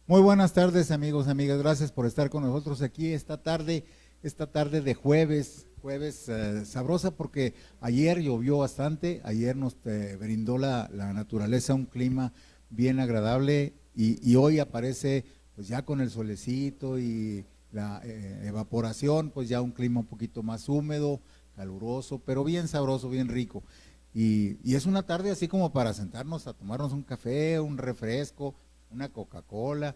Muy buenas tardes, amigos, amigas. Gracias por estar con nosotros aquí esta tarde de jueves sabrosa porque ayer llovió bastante, ayer nos brindó la naturaleza un clima bien agradable y hoy aparece pues ya con el solecito y la evaporación, pues ya un clima un poquito más húmedo, caluroso, pero bien sabroso, bien rico. Y es una tarde así como para sentarnos a tomarnos un café, un refresco, una Coca-Cola,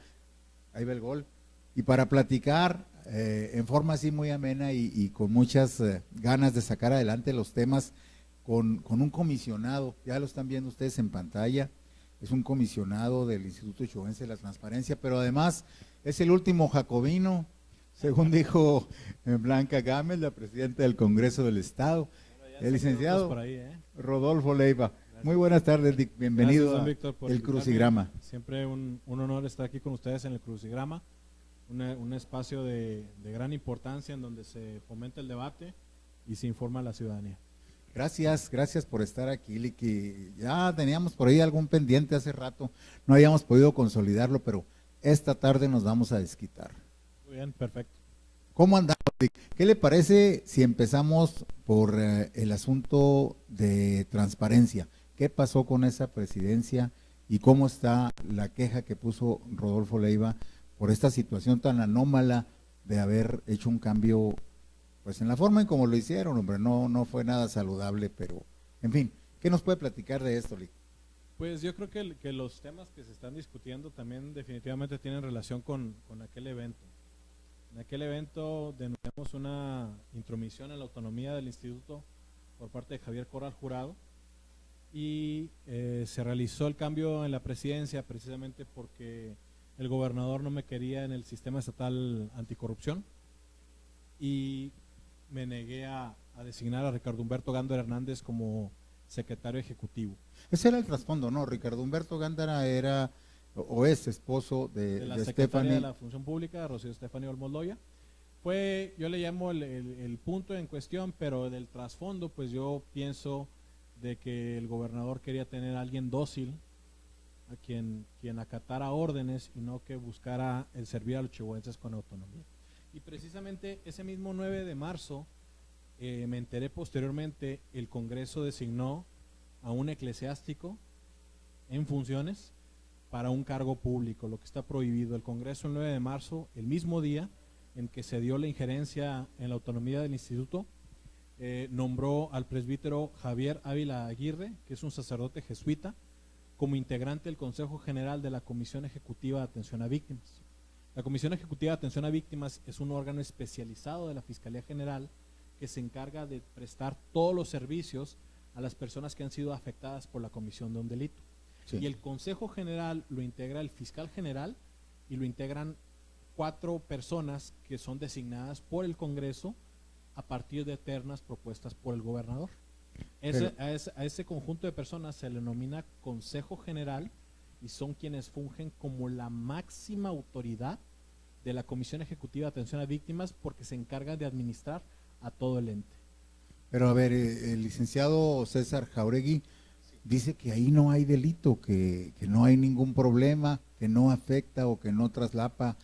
ahí va el gol, y para platicar en forma así muy amena y con muchas ganas de sacar adelante los temas con un comisionado, ya lo están viendo ustedes en pantalla, es un comisionado del Instituto Chihuahuense de la Transparencia, pero además es el último jacobino, según dijo Blanca Gámez, la presidenta del Congreso del Estado, el licenciado por ahí, ¿eh? Rodolfo Leiva. Muy Gracias. buenas tardes, Dick. Gracias, Bienvenido don a Víctor, por El invitarme. Crucigrama. Siempre un honor estar aquí con ustedes en el Crucigrama, un espacio de gran importancia en donde se fomenta el debate y se informa a la ciudadanía. Gracias por estar aquí, Liki. Ya teníamos por ahí algún pendiente hace rato, no habíamos podido consolidarlo, pero esta tarde nos vamos a desquitar. Muy bien, perfecto. ¿Cómo andamos, Lick? ¿Qué le parece si empezamos por el asunto de transparencia? ¿Qué pasó con esa presidencia y cómo está la queja que puso Rodolfo Leiva por esta situación tan anómala de haber hecho un cambio, pues en la forma en cómo lo hicieron, hombre, no fue nada saludable, pero en fin, ¿qué nos puede platicar de esto, Lick? Pues yo creo que los temas que se están discutiendo también definitivamente tienen relación con aquel evento. En aquel evento denunciamos una intromisión en la autonomía del instituto por parte de Javier Corral Jurado y se realizó el cambio en la presidencia precisamente porque el gobernador no me quería en el sistema estatal anticorrupción y me negué a designar a Ricardo Humberto Gándara Hernández como secretario ejecutivo. Ese era el trasfondo, ¿no? Ricardo Humberto Gándara era o es esposo De la de secretaria de Stephanie. la Función Pública, Rocío Stephanie Olmos Loya. Yo le llamo el punto en cuestión, pero del trasfondo, pues yo pienso de que el gobernador quería tener a alguien dócil, a quien acatara órdenes y no que buscara el servir a los chihuahuenses con autonomía. Y precisamente ese mismo 9 de marzo, me enteré posteriormente, el Congreso designó a un eclesiástico en funciones para un cargo público, lo que está prohibido. El Congreso el 9 de marzo, el mismo día en que se dio la injerencia en la autonomía del instituto, nombró al presbítero Javier Ávila Aguirre, que es un sacerdote jesuita, como integrante del Consejo General de la Comisión Ejecutiva de Atención a Víctimas. La Comisión Ejecutiva de Atención a Víctimas es un órgano especializado de la Fiscalía General que se encarga de prestar todos los servicios a las personas que han sido afectadas por la comisión de un delito. Sí. Y el Consejo General lo integra el fiscal general y lo integran 4 personas que son designadas por el Congreso a partir de ternas propuestas por el gobernador. A ese conjunto de personas se le denomina Consejo General y son quienes fungen como la máxima autoridad de la Comisión Ejecutiva de Atención a Víctimas porque se encarga de administrar a todo el ente. Pero a ver, el licenciado César Jauregui dice que ahí no hay delito, que no hay ningún problema, que no afecta o que no traslapa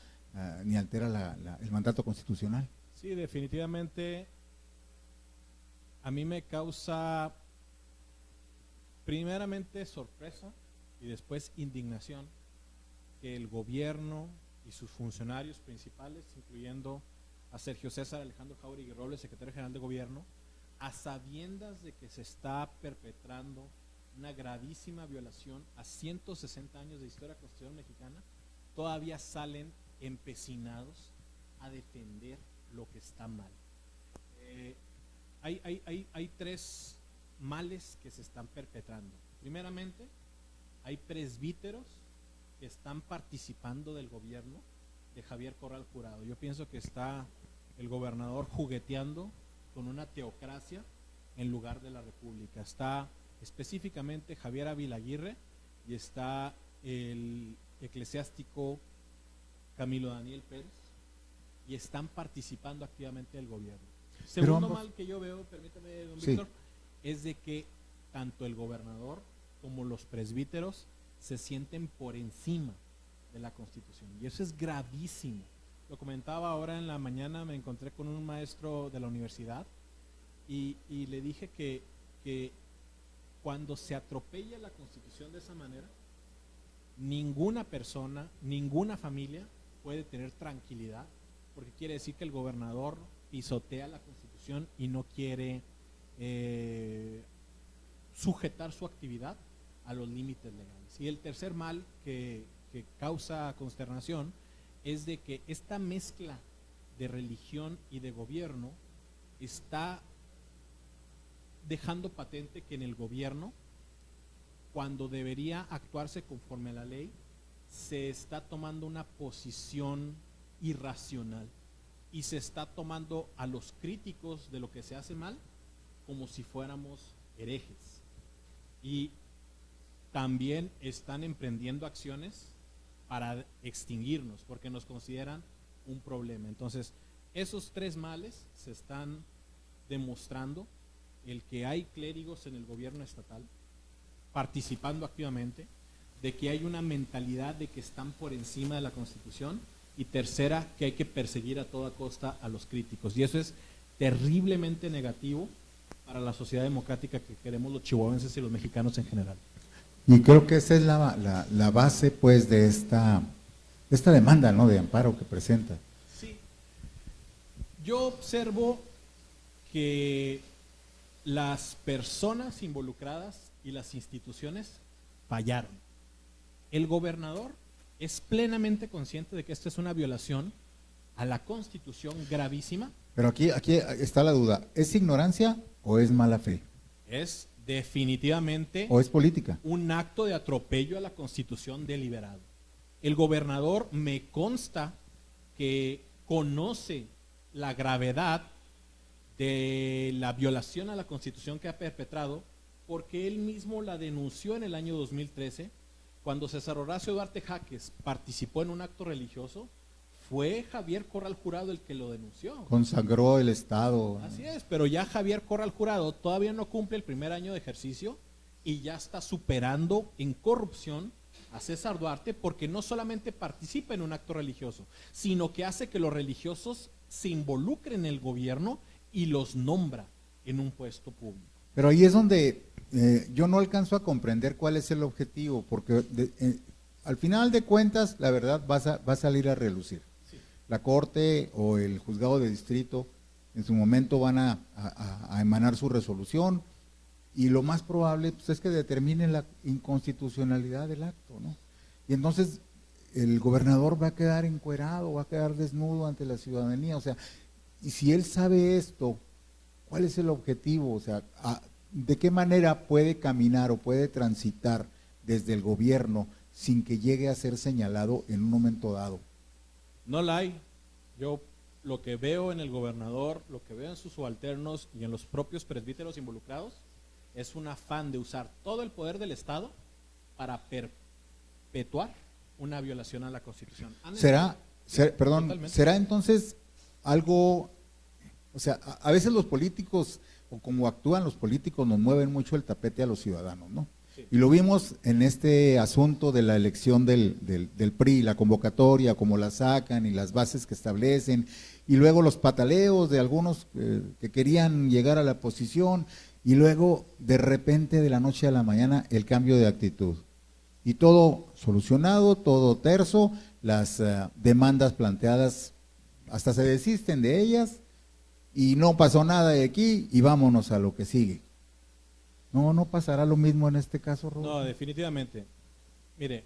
ni altera el mandato constitucional. Sí, definitivamente a mí me causa primeramente sorpresa y después indignación que el gobierno y sus funcionarios principales, incluyendo a Sergio César Alejandro Jauregui Robles, secretario general de gobierno, a sabiendas de que se está perpetrando una gravísima violación a 160 años de historia constitucional mexicana, todavía salen empecinados a defender lo que está mal. Hay 3 males que se están perpetrando. Primeramente, hay presbíteros que están participando del gobierno de Javier Corral Jurado. Yo pienso que está el gobernador jugueteando con una teocracia en lugar de la república. Está específicamente Javier Ávila Aguirre y está el eclesiástico Camilo Daniel Pérez y están participando activamente del gobierno. Segundo mal que yo veo, permítame, don Víctor, es de que tanto el gobernador como los presbíteros se sienten por encima de la Constitución. Y eso es gravísimo. Lo comentaba ahora en la mañana, me encontré con un maestro de la universidad y le dije que cuando se atropella la Constitución de esa manera, ninguna persona, ninguna familia puede tener tranquilidad, porque quiere decir que el gobernador pisotea la Constitución y no quiere sujetar su actividad a los límites legales. Y el tercer mal que causa consternación es de que esta mezcla de religión y de gobierno está dejando patente que en el gobierno, cuando debería actuarse conforme a la ley, se está tomando una posición irracional y se está tomando a los críticos de lo que se hace mal como si fuéramos herejes. Y también están emprendiendo acciones para extinguirnos, porque nos consideran un problema. Entonces, esos tres males se están demostrando: el que hay clérigos en el gobierno estatal participando activamente, de que hay una mentalidad de que están por encima de la Constitución, y tercera, que hay que perseguir a toda costa a los críticos. Y eso es terriblemente negativo para la sociedad democrática que queremos los chihuahuenses y los mexicanos en general. Y creo que esa es la base, pues, de esta demanda, ¿no?, de amparo que presenta. Sí. Yo observo que las personas involucradas y las instituciones fallaron. El gobernador es plenamente consciente de que esta es una violación a la Constitución gravísima. Pero aquí está la duda: ¿es ignorancia o es mala fe? Es definitivamente ¿O es política? un acto de atropello a la Constitución deliberado. El gobernador, me consta que conoce la gravedad de la violación a la Constitución que ha perpetrado, porque él mismo la denunció en el año 2013, cuando César Horacio Duarte Jaques participó en un acto religioso. Fue Javier Corral Jurado el que lo denunció. Consagró el Estado. Así es, pero ya Javier Corral Jurado todavía no cumple el primer año de ejercicio y ya está superando en corrupción a César Duarte, porque no solamente participa en un acto religioso, sino que hace que los religiosos se involucren en el gobierno y los nombra en un puesto público. Pero ahí es donde yo no alcanzo a comprender cuál es el objetivo, porque al final de cuentas la verdad va a salir a relucir. Sí. La Corte o el Juzgado de Distrito en su momento van a emanar su resolución, y lo más probable, pues, es que determinen la inconstitucionalidad del acto, ¿no? Y entonces el gobernador va a quedar encuerado, va a quedar desnudo ante la ciudadanía. O sea, y si él sabe esto, ¿cuál es el objetivo? O sea, ¿de qué manera puede caminar o puede transitar desde el gobierno sin que llegue a ser señalado en un momento dado? No la hay. Yo lo que veo en el gobernador, lo que veo en sus subalternos y en los propios presbíteros involucrados, es un afán de usar todo el poder del Estado para perpetuar una violación a la Constitución. ¿Será Totalmente. entonces algo, o sea, a veces los políticos, o como actúan los políticos, nos mueven mucho el tapete a los ciudadanos, ¿no? Sí. Y lo vimos en este asunto de la elección del PRI, la convocatoria, cómo la sacan y las bases que establecen, y luego los pataleos de algunos que querían llegar a la posición, y luego de repente, de la noche a la mañana, el cambio de actitud. Y todo solucionado, todo terso, las demandas planteadas hasta se desisten de ellas, y no pasó nada de aquí, y vámonos a lo que sigue. No pasará lo mismo en este caso, Roberto. No, definitivamente. Mire,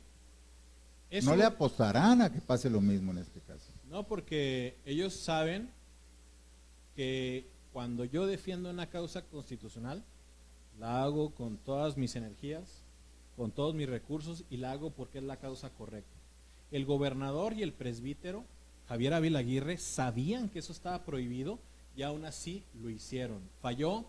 eso, no le apostarán a que pase lo mismo en este caso. No, porque ellos saben que cuando yo defiendo una causa constitucional, la hago con todas mis energías, con todos mis recursos, y la hago porque es la causa correcta. El gobernador y el presbítero Javier Ávila Aguirre sabían que eso estaba prohibido, y aún así lo hicieron. Falló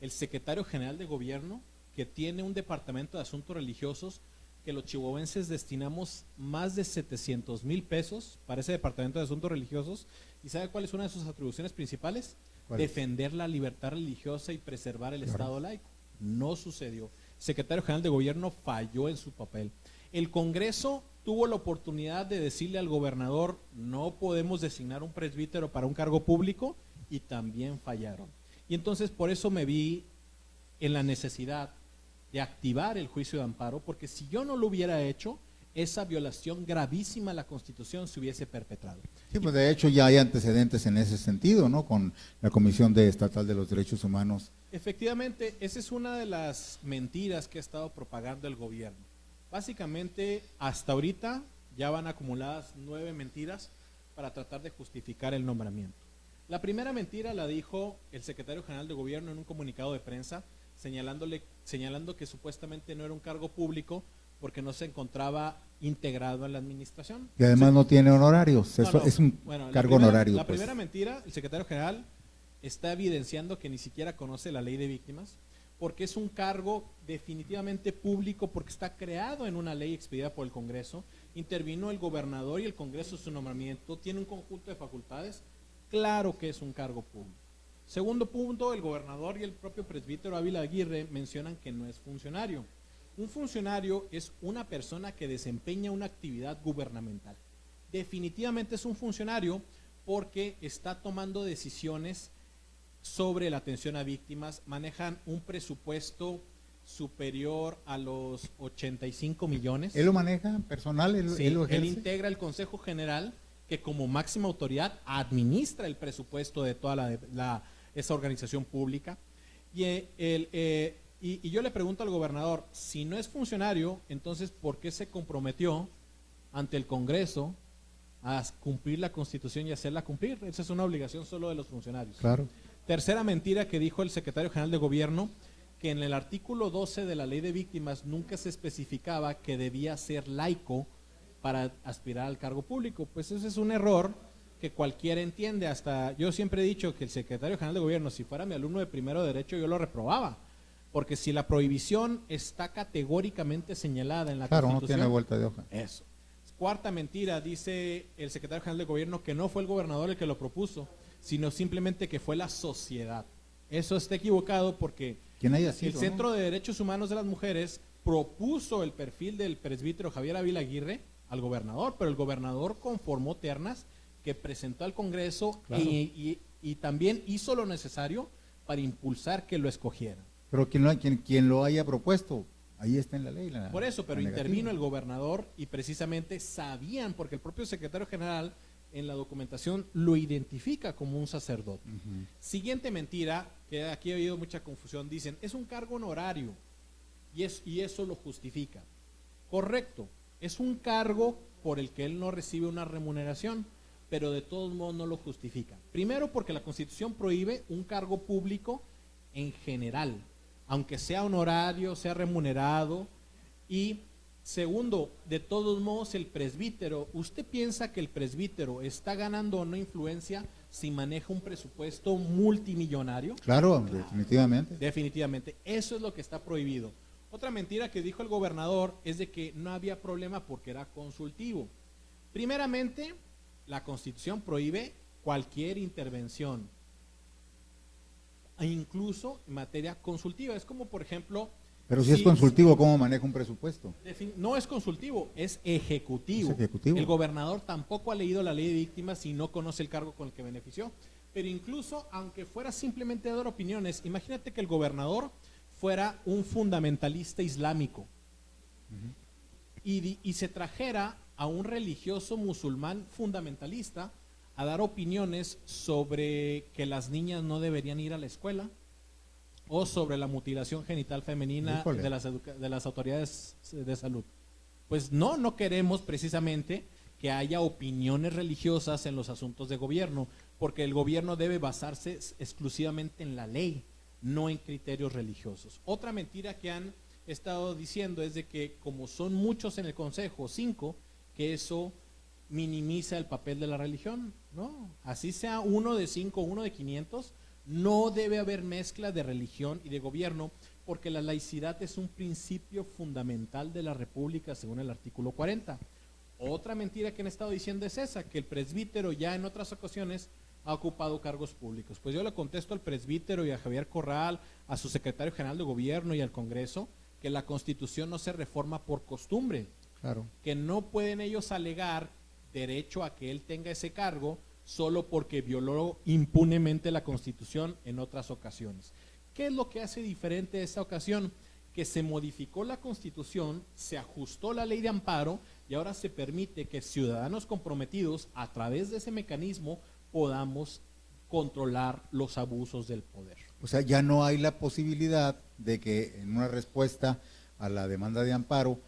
el secretario general de gobierno, que tiene un departamento de asuntos religiosos, que los chihuahuenses destinamos más de 700,000 pesos para ese departamento de asuntos religiosos. ¿Y sabe cuál es una de sus atribuciones principales? Defender la libertad religiosa y preservar el Estado laico. No sucedió. El secretario general de gobierno falló en su papel. El Congreso tuvo la oportunidad de decirle al gobernador, no podemos designar un presbítero para un cargo público, y también fallaron. Y entonces por eso me vi en la necesidad de activar el juicio de amparo, porque si yo no lo hubiera hecho, esa violación gravísima a la Constitución se hubiese perpetrado. Sí, pues de hecho ya hay antecedentes en ese sentido, ¿no? Con la Comisión Estatal de los Derechos Humanos. Efectivamente, esa es una de las mentiras que ha estado propagando el gobierno. Básicamente, hasta ahorita ya van acumuladas 9 mentiras para tratar de justificar el nombramiento. La primera mentira la dijo el secretario general de gobierno en un comunicado de prensa, señalando que supuestamente no era un cargo público porque no se encontraba integrado en la administración. Y además no tiene honorarios, eso es un cargo honorario. La primera mentira, el secretario general está evidenciando que ni siquiera conoce la ley de víctimas, porque es un cargo definitivamente público, porque está creado en una ley expedida por el Congreso, intervino el gobernador y el Congreso en su nombramiento, tiene un conjunto de facultades, claro que es un cargo público. Segundo punto, el gobernador y el propio presbítero Ávila Aguirre mencionan que no es funcionario. Un funcionario es una persona que desempeña una actividad gubernamental. Definitivamente es un funcionario porque está tomando decisiones sobre la atención a víctimas, manejan un presupuesto superior a los 85 millones. ¿Él lo maneja personal? Sí, ¿Él lo ejerce? él integra el Consejo General, que como máxima autoridad administra el presupuesto de toda esa organización pública. Y yo le pregunto al gobernador, si no es funcionario, entonces ¿por qué se comprometió ante el Congreso a cumplir la Constitución y hacerla cumplir? Esa es una obligación solo de los funcionarios. Claro. Tercera mentira que dijo el secretario general de gobierno, que en el artículo 12 de la ley de víctimas nunca se especificaba que debía ser laico para aspirar al cargo público. Pues ese es un error que cualquiera entiende. Hasta yo siempre he dicho que el secretario general de gobierno, si fuera mi alumno de primero de derecho, yo lo reprobaba, porque si la prohibición está categóricamente señalada en la Constitución, no tiene vuelta de hoja. Eso. Cuarta mentira, dice el secretario general de gobierno, que no fue el gobernador el que lo propuso, sino simplemente que fue la sociedad. Eso está equivocado, porque ¿Quién haya sido, el Centro de Derechos Humanos de las Mujeres propuso el perfil del presbítero Javier Ávila Aguirre al gobernador, pero el gobernador conformó ternas que presentó al Congreso, claro, y también hizo lo necesario para impulsar que lo escogieran. Pero quien lo haya propuesto, ahí está en la ley. Por eso, pero intervino el gobernador y precisamente sabían, porque el propio secretario general en la documentación lo identifica como un sacerdote. Siguiente mentira, que aquí ha habido mucha confusión, dicen, es un cargo honorario y eso lo justifica. Correcto, es un cargo por el que él no recibe una remuneración, pero de todos modos no lo justifica. Primero, porque la Constitución prohíbe un cargo público en general, aunque sea honorario, sea remunerado. Y segundo, de todos modos el presbítero, ¿usted piensa que el presbítero está ganando o no influencia si maneja un presupuesto multimillonario? Claro, definitivamente. Definitivamente, eso es lo que está prohibido. Otra mentira que dijo el gobernador es de que no había problema porque era consultivo. Primeramente, la Constitución prohíbe cualquier intervención, incluso en materia consultiva. Es como, por ejemplo... Pero si es consultivo, ¿cómo maneja un presupuesto? No es consultivo, es ejecutivo. Es ejecutivo. El gobernador tampoco ha leído la ley de víctimas y no conoce el cargo con el que benefició. Pero incluso, aunque fuera simplemente dar opiniones, imagínate que el gobernador fuera un fundamentalista islámico y se trajera a un religioso musulmán fundamentalista a dar opiniones sobre que las niñas no deberían ir a la escuela, o sobre la mutilación genital femenina de las autoridades de salud. Pues no queremos precisamente que haya opiniones religiosas en los asuntos de gobierno, porque el gobierno debe basarse exclusivamente en la ley, no en criterios religiosos. Otra mentira que han estado diciendo es de que como son muchos en el Consejo, 5, que eso minimiza el papel de la religión. No, así sea 1 de 5, 1 de 500, no debe haber mezcla de religión y de gobierno, porque la laicidad es un principio fundamental de la República según el artículo 40. Otra mentira que han estado diciendo es esa, que el presbítero ya en otras ocasiones ha ocupado cargos públicos. Pues yo le contesto al presbítero y a Javier Corral, a su secretario general de gobierno y al Congreso, que la Constitución no se reforma por costumbre, Claro. que no pueden ellos alegar derecho a que él tenga ese cargo solo porque violó impunemente la Constitución en otras ocasiones. ¿Qué es lo que hace diferente esta ocasión? Que se modificó la Constitución, se ajustó la ley de amparo y ahora se permite que ciudadanos comprometidos a través de ese mecanismo podamos controlar los abusos del poder. O sea, ya no hay la posibilidad de que en una respuesta a la demanda de amparo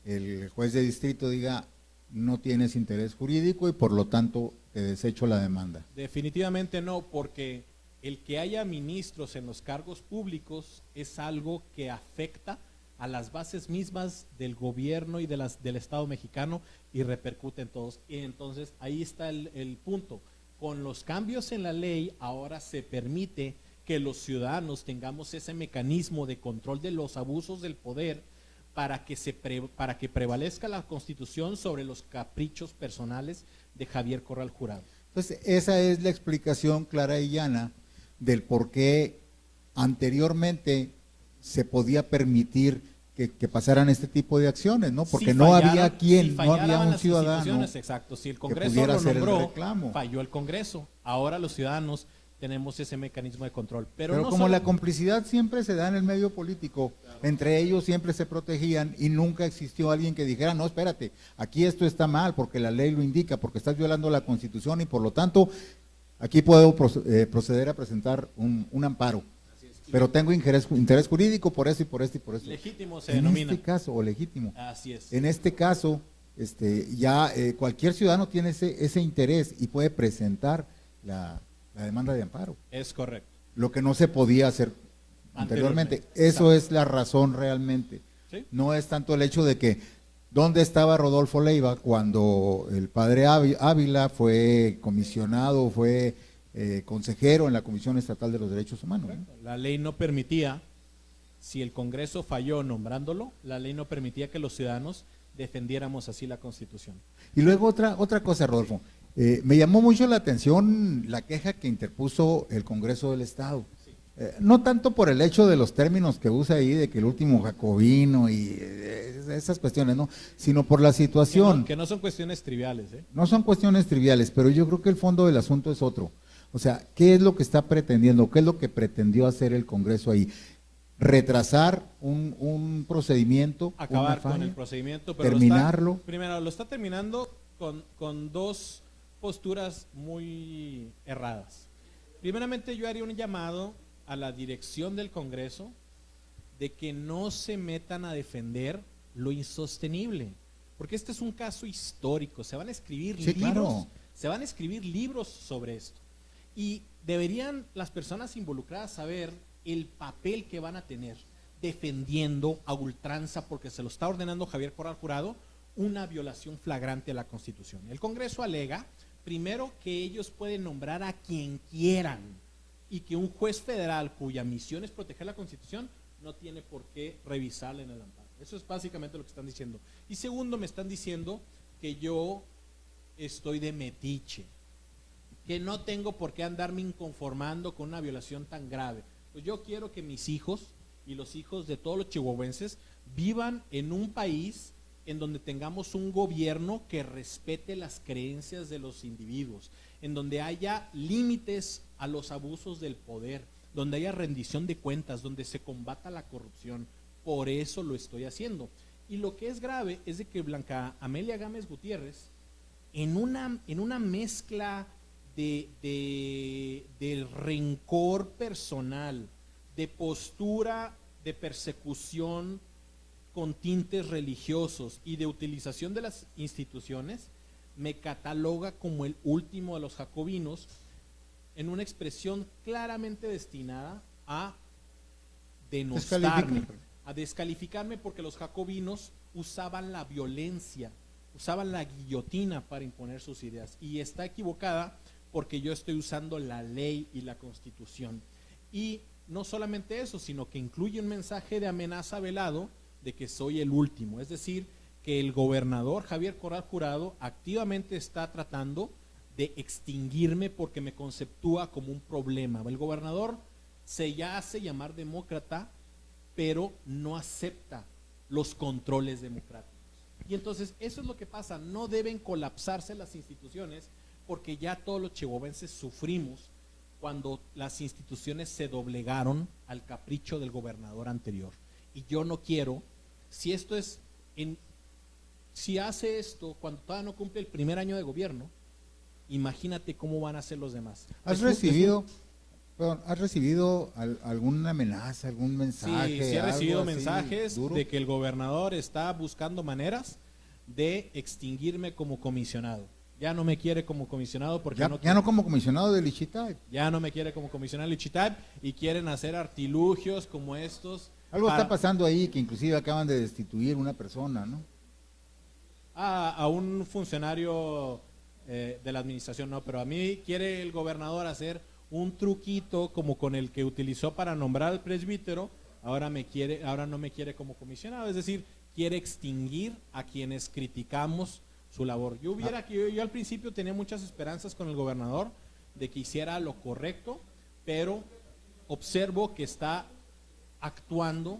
el juez de distrito diga no tienes interés jurídico y por lo tanto te desecho la demanda. Definitivamente no, porque el que haya ministros en los cargos públicos es algo que afecta a las bases mismas del gobierno y del Estado mexicano y repercute en todos. Y entonces ahí está el punto. Con los cambios en la ley ahora se permite que los ciudadanos tengamos ese mecanismo de control de los abusos del poder para que prevalezca la Constitución sobre los caprichos personales de Javier Corral Jurado. Entonces, esa es la explicación clara y llana del por qué anteriormente se podía permitir que pasaran este tipo de acciones, ¿no? Porque no había quien, no había un ciudadano. Exacto, si el que Congreso pudiera lo hacer el nombró, reclamo. falló el Congreso. Ahora los ciudadanos tenemos ese mecanismo de control. Pero no como solo, la complicidad siempre se da en el medio político, entre ellos siempre se protegían y nunca existió alguien que dijera, no, espérate, aquí esto está mal porque la ley lo indica, porque estás violando la Constitución y por lo tanto aquí puedo proceder a presentar un amparo. Pero tengo interés jurídico por eso y por esto y por esto. legítimo se En denomina. este caso, o legítimo. Así es. En este caso, ya cualquier ciudadano tiene ese interés y puede presentar la demanda de amparo. Es correcto. Lo que no se podía hacer anteriormente. Eso es la razón realmente. ¿Sí? No es tanto el hecho de que ¿dónde estaba Rodolfo Leiva cuando el padre Ávila fue comisionado, fue consejero en la Comisión Estatal de los Derechos Humanos? ¿No? La ley no permitía, si el Congreso falló nombrándolo, la ley no permitía que los ciudadanos defendiéramos así la Constitución. Y luego otra cosa, Rodolfo. Me llamó mucho la atención la queja que interpuso el Congreso del Estado. No tanto por el hecho de los términos que usa ahí, de que el último jacobino y esas cuestiones, ¿no? Sino por la situación. Que no son cuestiones triviales, ¿eh? No son cuestiones triviales, pero yo creo que el fondo del asunto es otro. O sea, ¿qué es lo que está pretendiendo? ¿Qué es lo que pretendió hacer el Congreso ahí? Retrasar un procedimiento, acabar una falla, con el procedimiento, pero terminarlo. Primero, lo está terminando con dos posturas muy erradas. Primeramente, yo haría un llamado a la dirección del Congreso de que no se metan a defender lo insostenible, porque este es un caso histórico, se van a escribir Sí, libros, claro. se van a escribir libros sobre esto, y deberían las personas involucradas saber el papel que van a tener defendiendo a ultranza, porque se lo está ordenando Javier Corral Jurado, una violación flagrante a la Constitución. El Congreso alega, primero, que ellos pueden nombrar a quien quieran y que un juez federal cuya misión es proteger la Constitución no tiene por qué revisarla en el amparo. Eso es básicamente lo que están diciendo. Y segundo, me están diciendo que yo estoy de metiche, que no tengo por qué andarme inconformando con una violación tan grave. Pues yo quiero que mis hijos y los hijos de todos los chihuahuenses vivan en un país en donde tengamos un gobierno que respete las creencias de los individuos, en donde haya límites a los abusos del poder, donde haya rendición de cuentas, donde se combata la corrupción. Por eso lo estoy haciendo. Y lo que es grave es de que Blanca Amelia Gámez Gutiérrez, en una mezcla de rencor personal, de postura de persecución con tintes religiosos y de utilización de las instituciones, me cataloga como el último de los jacobinos, en una expresión claramente destinada a denostarme, a descalificarme, porque los jacobinos usaban la violencia, usaban la guillotina para imponer sus ideas, y está equivocada porque yo estoy usando la ley y la Constitución. Y no solamente eso, sino que incluye un mensaje de amenaza velado de que soy el último, es decir, que el gobernador Javier Corral Jurado activamente está tratando de extinguirme porque me conceptúa como un problema. El gobernador se hace llamar demócrata, pero no acepta los controles democráticos. Y entonces eso es lo que pasa, no deben colapsarse las instituciones porque ya todos los chihuahuenses sufrimos cuando las instituciones se doblegaron al capricho del gobernador anterior. Y yo no quiero, si esto es, si hace esto cuando todavía no cumple el primer año de gobierno, imagínate cómo van a ser los demás. ¿Has recibido alguna amenaza, algún mensaje? Sí he recibido algo así mensajes duro? de que el gobernador está buscando maneras de extinguirme como comisionado. Ya no me quiere como comisionado porque ya no como comisionado del Ixitay. ya no me quiere como comisionado del Ixitay y quieren hacer artilugios como estos. Algo está pasando ahí, que inclusive acaban de destituir una persona, ¿no? A un funcionario de la administración, no, pero a mí quiere el gobernador hacer un truquito como con el que utilizó para nombrar al presbítero, ahora no me quiere como comisionado, es decir, quiere extinguir a quienes criticamos su labor. Yo al principio tenía muchas esperanzas con el gobernador de que hiciera lo correcto, pero observo que está actuando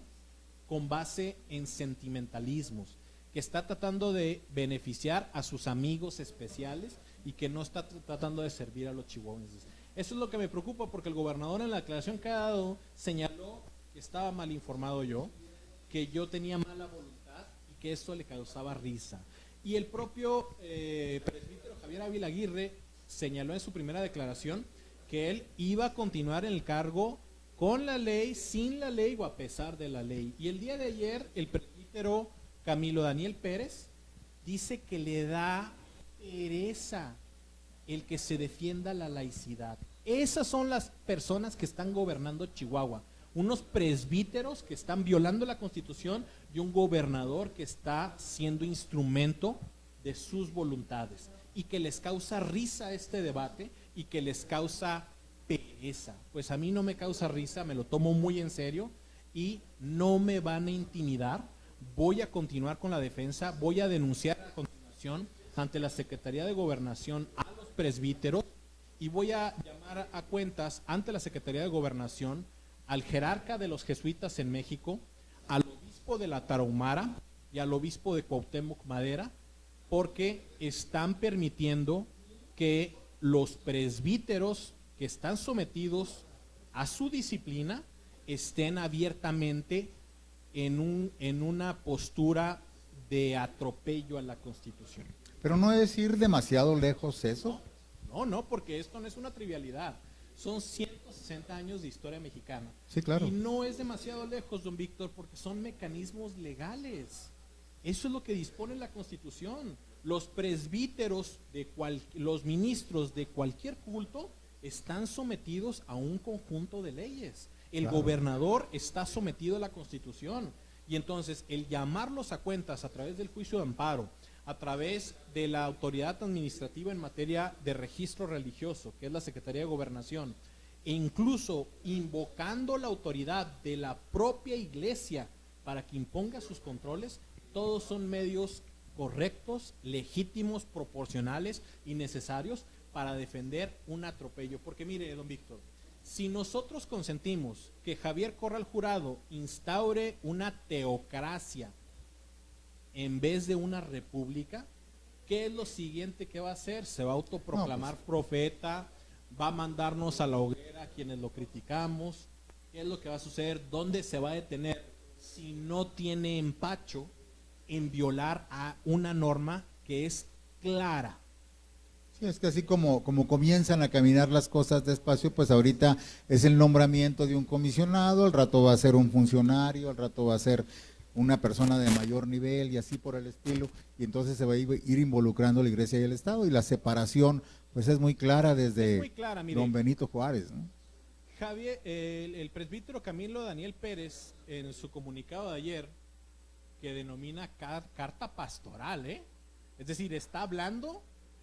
con base en sentimentalismos, que está tratando de beneficiar a sus amigos especiales y que no está tratando de servir a los chihuahuenses. Eso es lo que me preocupa porque el gobernador en la declaración que ha dado señaló que estaba mal informado yo, que yo tenía mala voluntad y que esto le causaba risa. Y el propio presbítero Javier Ávila Aguirre señaló en su primera declaración que él iba a continuar en el cargo con la ley, sin la ley o a pesar de la ley. Y el día de ayer el presbítero Camilo Daniel Pérez dice que le da pereza el que se defienda la laicidad. Esas son las personas que están gobernando Chihuahua, unos presbíteros que están violando la Constitución y un gobernador que está siendo instrumento de sus voluntades y que les causa risa este debate y que les causa pereza. Pues a mí no me causa risa, me lo tomo muy en serio y no me van a intimidar. Voy a continuar con la defensa, voy a denunciar a continuación ante la Secretaría de Gobernación a los presbíteros y voy a llamar a cuentas ante la Secretaría de Gobernación al jerarca de los jesuitas en México, al obispo de la Tarahumara y al obispo de Cuauhtémoc Madera, porque están permitiendo que los presbíteros que están sometidos a su disciplina estén abiertamente en una postura de atropello a la Constitución. Pero no es ir demasiado lejos eso. No, porque esto no es una trivialidad. Son 160 años de historia mexicana. Sí, claro. Y no es demasiado lejos, don Víctor, porque son mecanismos legales. Eso es lo que dispone la Constitución. Los presbíteros, los ministros de cualquier culto están sometidos a un conjunto de leyes. El gobernador está sometido a la Constitución. Y entonces el llamarlos a cuentas a través del juicio de amparo, a través de la autoridad administrativa en materia de registro religioso, que es la Secretaría de Gobernación, e incluso invocando la autoridad de la propia iglesia para que imponga sus controles, todos son medios correctos, legítimos, proporcionales y necesarios para defender un atropello. Porque mire, don Víctor, si nosotros consentimos que Javier Corral Jurado instaure una teocracia en vez de una república, ¿qué es lo siguiente que va a hacer? Se va a autoproclamar profeta, va a mandarnos a la hoguera a quienes lo criticamos. ¿Qué es lo que va a suceder? ¿Dónde se va a detener si no tiene empacho en violar a una norma que es clara? Sí, es que así como comienzan a caminar las cosas despacio, pues ahorita es el nombramiento de un comisionado, al rato va a ser un funcionario, al rato va a ser una persona de mayor nivel y así por el estilo, y entonces se va a ir involucrando la iglesia y el Estado, y la separación pues es muy clara desde muy clara, mire, don Benito Juárez, ¿no? Javier, el presbítero Camilo Daniel Pérez, en su comunicado de ayer, que denomina carta pastoral, es decir, está hablando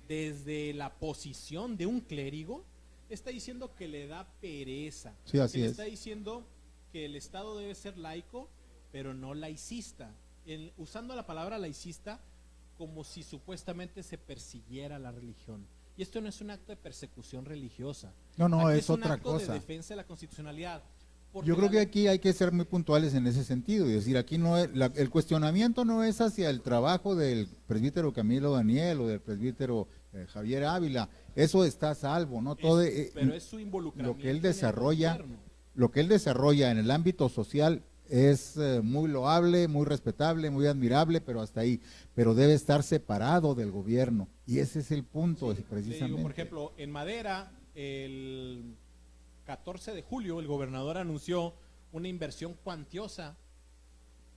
desde la posición de un clérigo, está diciendo que le da pereza. Sí, así es. Está diciendo que el Estado debe ser laico, pero no laicista, usando la palabra laicista como si supuestamente se persiguiera la religión. Y esto no es un acto de persecución religiosa. No, Aquí es otra un acto cosa. de defensa de la constitucionalidad. Porque Yo creo la- que aquí hay que ser muy puntuales en ese sentido y decir, aquí no es, el cuestionamiento no es hacia el trabajo del presbítero Camilo Daniel o del presbítero Javier Ávila, eso está a salvo, ¿no? Todo, pero es su lo que él involucramiento en el desarrolla, gobierno. lo que él desarrolla en el ámbito social es muy loable, muy respetable, muy admirable, pero hasta ahí, pero debe estar separado del gobierno y ese es el punto, Sí, precisamente. le digo, por ejemplo, en Madera, el 14 de julio, el gobernador anunció una inversión cuantiosa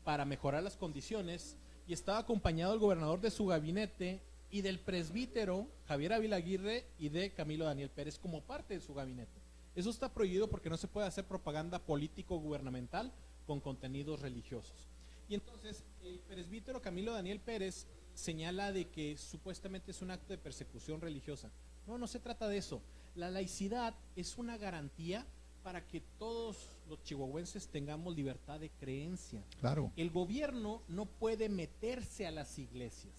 para mejorar las condiciones y estaba acompañado el gobernador de su gabinete y del presbítero Javier Ávila Aguirre y de Camilo Daniel Pérez como parte de su gabinete. Eso está prohibido porque no se puede hacer propaganda político-gubernamental con contenidos religiosos. Y entonces el presbítero Camilo Daniel Pérez señala de que supuestamente es un acto de persecución religiosa. No, no se trata de eso. La laicidad es una garantía para que todos los chihuahuenses tengamos libertad de creencia. Claro. El gobierno no puede meterse a las iglesias.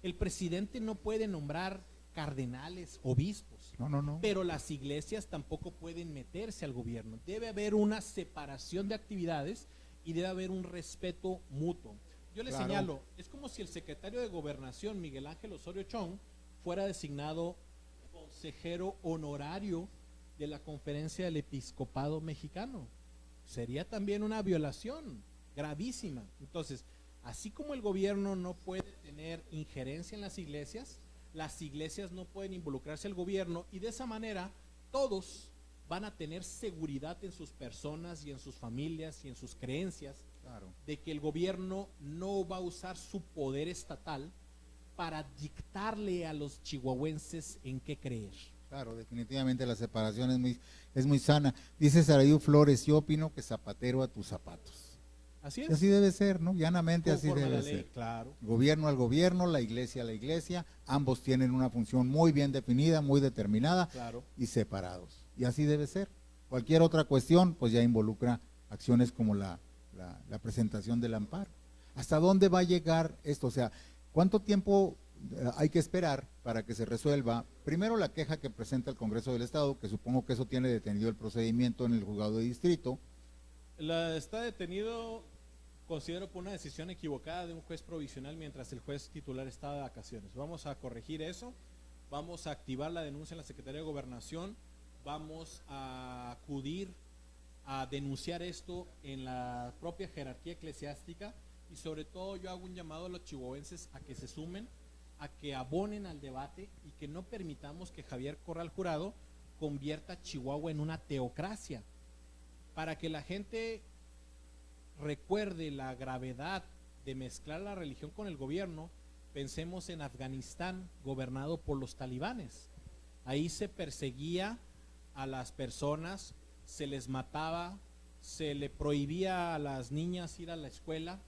El presidente no puede nombrar cardenales, obispos. No, no, no. Pero las iglesias tampoco pueden meterse al gobierno. Debe haber una separación de actividades y debe haber un respeto mutuo. Yo le Claro. señalo, es como si el secretario de Gobernación, Miguel Ángel Osorio Chong, fuera designado consejero honorario de la Conferencia del Episcopado Mexicano. Sería también una violación gravísima. Entonces, así como el gobierno no puede tener injerencia en las iglesias no pueden involucrarse al gobierno y de esa manera todos van a tener seguridad en sus personas y en sus familias y en sus creencias, Claro. de que el gobierno no va a usar su poder estatal para dictarle a los chihuahuenses en qué creer. Claro, definitivamente la separación es muy sana. Dice Sarayu Flores, yo opino que zapatero a tus zapatos. Así Y es. así debe ser, ¿no? Llanamente así Conforme a debe la ley, ser. claro. Gobierno al gobierno, la iglesia a la iglesia, ambos tienen una función muy bien definida, muy determinada Claro. y separados. Y así debe ser. Cualquier otra cuestión, pues ya involucra acciones como la presentación del amparo. ¿Hasta dónde va a llegar esto? O sea, ¿cuánto tiempo hay que esperar para que se resuelva? Primero la queja que presenta el Congreso del Estado, que supongo que eso tiene detenido el procedimiento en el juzgado de distrito. Está detenido, considero, por una decisión equivocada de un juez provisional mientras el juez titular estaba de vacaciones. Vamos a corregir eso, vamos a activar la denuncia en la Secretaría de Gobernación, vamos a acudir a denunciar esto en la propia jerarquía eclesiástica y sobre todo yo hago un llamado a los chihuahuenses a que se sumen, a que abonen al debate y que no permitamos que Javier Corral Jurado convierta a Chihuahua en una teocracia. Para que la gente recuerde la gravedad de mezclar la religión con el gobierno, pensemos en Afganistán, gobernado por los talibanes. Ahí se perseguía a las personas, se les mataba, se le prohibía a las niñas ir a la escuela,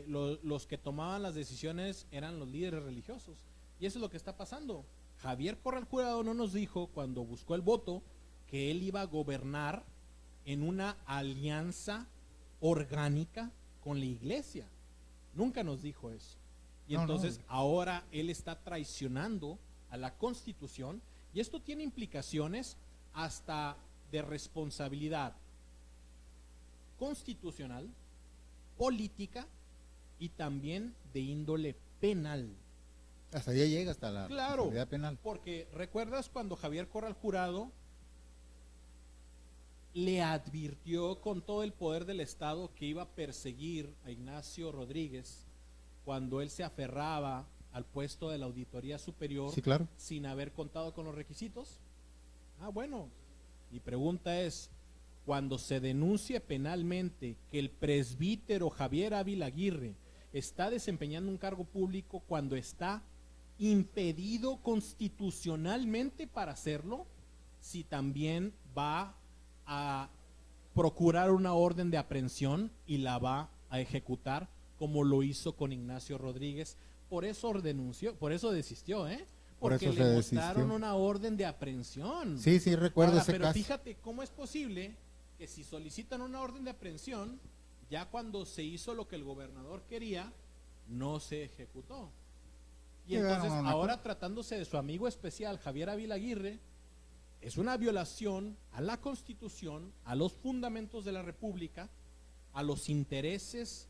los que tomaban las decisiones eran los líderes religiosos. Y eso es lo que está pasando. Javier Corral Jurado no nos dijo, cuando buscó el voto, que él iba a gobernar en una alianza orgánica con la iglesia. Nunca nos dijo eso. Y No, entonces no. ahora él está traicionando a la Constitución y esto tiene implicaciones hasta de responsabilidad constitucional, política y también de índole penal. Hasta allá llega, hasta la Claro, responsabilidad penal. porque recuerdas cuando Javier Corral Jurado le advirtió con todo el poder del Estado que iba a perseguir a Ignacio Rodríguez cuando él se aferraba al puesto de la Auditoría Superior Sí, claro. sin haber contado con los requisitos? Ah, bueno, mi pregunta es, cuando se denuncie penalmente que el presbítero Javier Ávila Aguirre está desempeñando un cargo público cuando está impedido constitucionalmente para hacerlo, si también va a procurar una orden de aprehensión y la va a ejecutar como lo hizo con Ignacio Rodríguez. Por eso denunció, por eso desistió, porque eso le se mostraron desistió. una orden de aprehensión. Sí, sí, recuerdo Ahora, ese pero caso. fíjate cómo es posible que si solicitan una orden de aprehensión, ya cuando se hizo lo que el gobernador quería, no se ejecutó. Y Llegaron entonces a un ahora acuerdo. tratándose de su amigo especial Javier Ávila Aguirre, es una violación a la Constitución, a los fundamentos de la República, a los intereses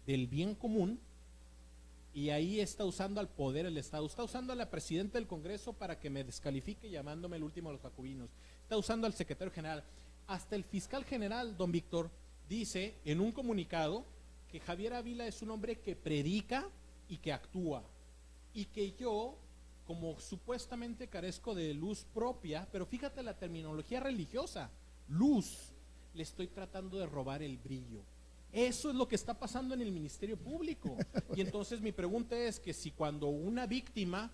del bien común, y ahí está usando al poder el Estado, está usando a la presidenta del Congreso para que me descalifique llamándome el último de los jacobinos, está usando al secretario general, hasta el fiscal general, don Víctor, dice en un comunicado que Javier Ávila es un hombre que predica y que actúa, y que yo, como supuestamente carezco de luz propia, pero fíjate la terminología religiosa, luz, le estoy tratando de robar el brillo. Eso es lo que está pasando en el Ministerio Público. Y entonces mi pregunta es que si cuando una víctima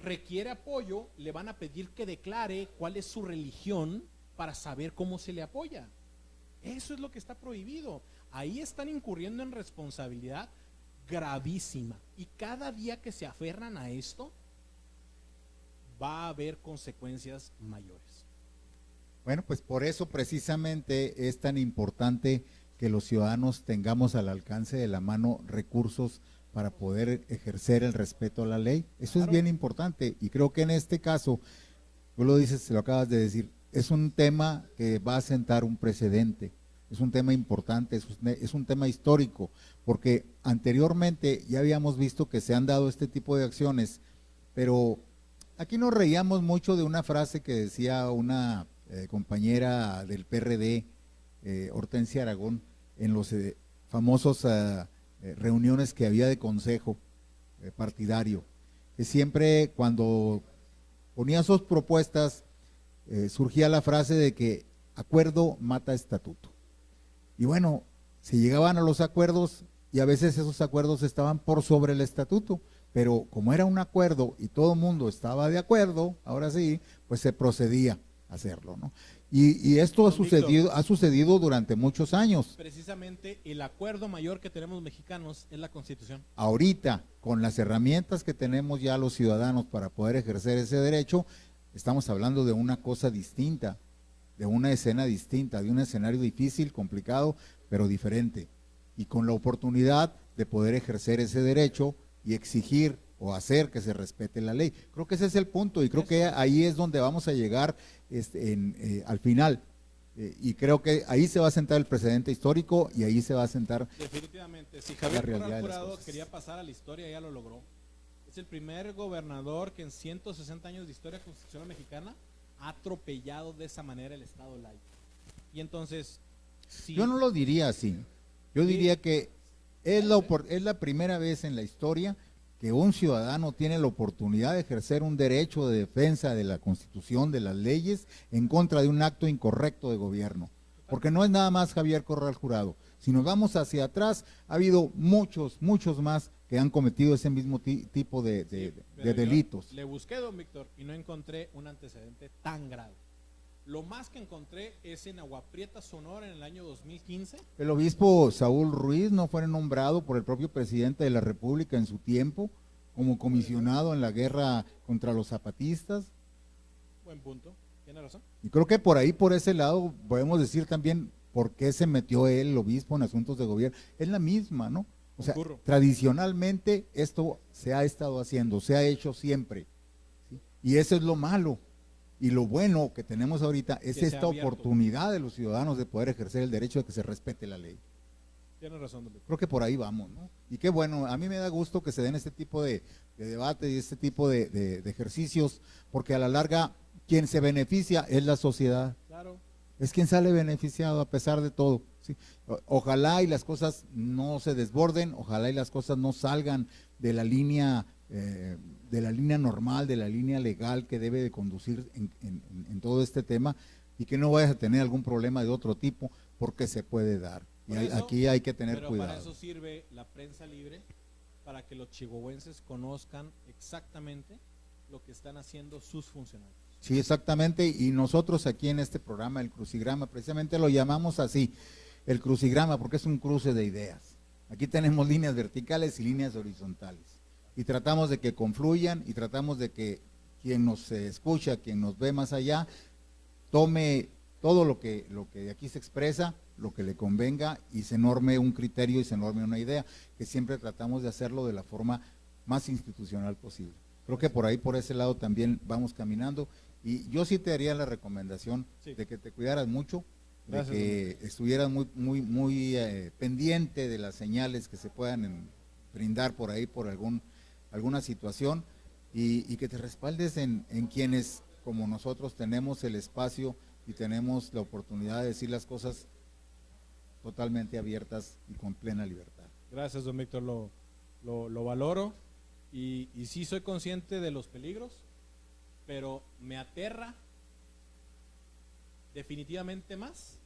requiere apoyo, le van a pedir que declare cuál es su religión para saber cómo se le apoya. Eso es lo que está prohibido. Ahí están incurriendo en responsabilidad gravísima. Y cada día que se aferran a esto, va a haber consecuencias mayores. Bueno, pues por eso precisamente es tan importante que los ciudadanos tengamos al alcance de la mano recursos para poder ejercer el respeto a la ley. Eso claro. Es bien importante, y creo que en este caso, tú lo dices, lo acabas de decir, es un tema que va a sentar un precedente, es un tema importante, es un tema histórico, porque anteriormente ya habíamos visto que se han dado este tipo de acciones, pero aquí nos reíamos mucho de una frase que decía una compañera del PRD, Hortensia Aragón, en los famosos reuniones que había de consejo partidario, que siempre cuando ponía sus propuestas surgía la frase de que acuerdo mata estatuto. Y bueno, se llegaban a los acuerdos y a veces esos acuerdos estaban por sobre el estatuto, pero como era un acuerdo y todo el mundo estaba de acuerdo, ahora sí, pues se procedía a hacerlo, ¿no? Y esto ha sucedido durante muchos años. Precisamente el acuerdo mayor que tenemos mexicanos es la Constitución. Ahorita, con las herramientas que tenemos ya los ciudadanos para poder ejercer ese derecho, estamos hablando de una cosa distinta, de una escena distinta, de un escenario difícil, complicado, pero diferente. Y con la oportunidad de poder ejercer ese derecho y exigir o hacer que se respete la ley. Creo que ese es el punto y creo que ahí es donde vamos a llegar al final. Y creo que ahí se va a sentar el precedente histórico y ahí se va a sentar. Definitivamente, si Javier Corral Jurado quería pasar a la historia, ya lo logró. Es el primer gobernador que en 160 años de historia constitucional mexicana ha atropellado de esa manera el Estado laico. Y entonces, sí, yo no lo diría así. Yo diría que es la primera vez en la historia que un ciudadano tiene la oportunidad de ejercer un derecho de defensa de la Constitución, de las leyes, en contra de un acto incorrecto de gobierno. Porque no es nada más Javier Corral Jurado. Si nos vamos hacia atrás, ha habido muchos más que han cometido ese mismo tipo de delitos. Le busqué, don Víctor, y no encontré un antecedente tan grave. Lo más que encontré es en Agua Prieta, Sonora, en el año 2015. El obispo Saúl Ruiz no fue nombrado por el propio presidente de la República en su tiempo como comisionado en la guerra contra los zapatistas. Buen punto, tiene razón. Y creo que por ahí, por ese lado, podemos decir también por qué se metió él, el obispo, en asuntos de gobierno. Es la misma, ¿no? O sea, tradicionalmente esto se ha estado haciendo, se ha hecho siempre, ¿sí? Y eso es lo malo. Y lo bueno que tenemos ahorita es esta oportunidad de los ciudadanos de poder ejercer el derecho de que se respete la ley. Tienes razón, doctor. Creo que por ahí vamos, ¿no? Y qué bueno, a mí me da gusto que se den este tipo de debate y este tipo de ejercicios, porque a la larga quien se beneficia es la sociedad. Claro. Es quien sale beneficiado a pesar de todo, ¿sí? Ojalá y las cosas no se desborden, ojalá y las cosas no salgan de la línea normal, de la línea legal que debe de conducir en todo este tema, y que no vayas a tener algún problema de otro tipo, porque se puede dar. Y aquí hay que tener cuidado. Para eso sirve la prensa libre, para que los chihuahuenses conozcan exactamente lo que están haciendo sus funcionarios. Sí, exactamente, y nosotros aquí en este programa, el crucigrama, precisamente lo llamamos así, el crucigrama, porque es un cruce de ideas. Aquí tenemos líneas verticales y líneas horizontales, y tratamos de que confluyan, y tratamos de que quien nos escucha, quien nos ve más allá, tome todo lo que de aquí se expresa, lo que le convenga, y se norme un criterio y se norme una idea, que siempre tratamos de hacerlo de la forma más institucional posible. Creo que por ahí, por ese lado también vamos caminando, Y yo sí te haría la recomendación Sí. de que te cuidaras mucho, Gracias, de que estuvieras muy pendiente de las señales que se puedan brindar por ahí por alguna situación y que te respaldes en quienes como nosotros tenemos el espacio y tenemos la oportunidad de decir las cosas totalmente abiertas y con plena libertad. Gracias, don Víctor, lo valoro y sí soy consciente de los peligros, pero me aterra definitivamente más